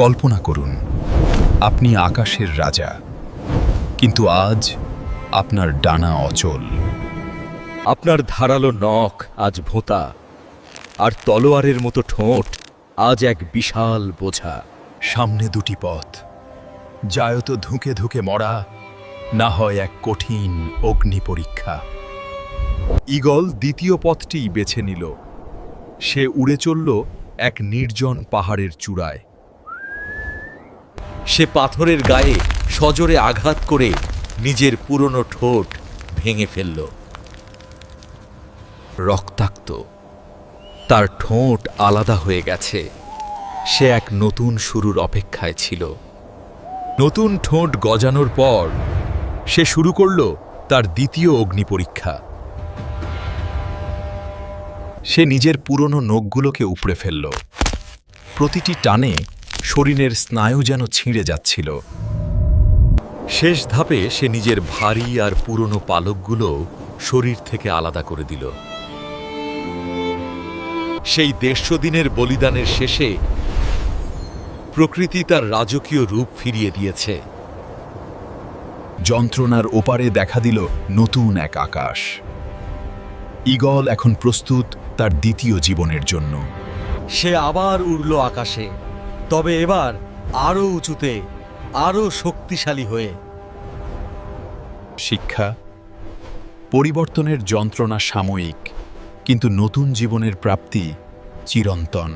কল্পনা করুন, আপনি আকাশের রাজা, কিন্তু আজ আপনার ডানা অচল। আপনার ধারালো নখ আজ ভোঁতা, আর তলোয়ারের মতো ঠোঁট আজ এক বিশাল বোঝা। সামনে দুটি পথ, যায়তো ধুঁকে ধুঁকে মরা, না হয় এক কঠিন অগ্নি পরীক্ষা। ঈগল দ্বিতীয় পথটিই বেছে নিল। সে উড়ে চলল এক নির্জন পাহাড়ের চূড়ায়। সে পাথরের গায়ে সজোরে আঘাত করে নিজের পুরনো ঠোঁট ভেঙে ফেলল। রক্তাক্ত, তার ঠোঁট আলাদা হয়ে গেছে। সে এক নতুন শুরুর অপেক্ষায় ছিল। নতুন ঠোঁট গজানোর পর সে শুরু করল তার দ্বিতীয় অগ্নি পরীক্ষা। সে নিজের পুরনো নখগুলোকে উপড়ে ফেলল। প্রতিটি টানে শরীরের স্নায়ু যেন ছিঁড়ে যাচ্ছিল। শেষ ধাপে সে নিজের ভারী আর পুরনো পালকগুলো শরীর থেকে আলাদা করে দিল। সেই 150 দিনের বলিদানের শেষে প্রকৃতি তার রাজকীয় রূপ ফিরিয়ে দিয়েছে। যন্ত্রণার ওপারে দেখা দিল নতুন এক আকাশ। ঈগল এখন প্রস্তুত তার দ্বিতীয় জীবনের জন্য। সে আবার উড়ল আকাশে, তবে এবার আরো উঁচুতে, আরো শক্তিশালী হয়ে। শিক্ষা: পরিবর্তনের যন্ত্রণা সাময়িক, কিন্তু নতুন জীবনের প্রাপ্তি চিরন্তন।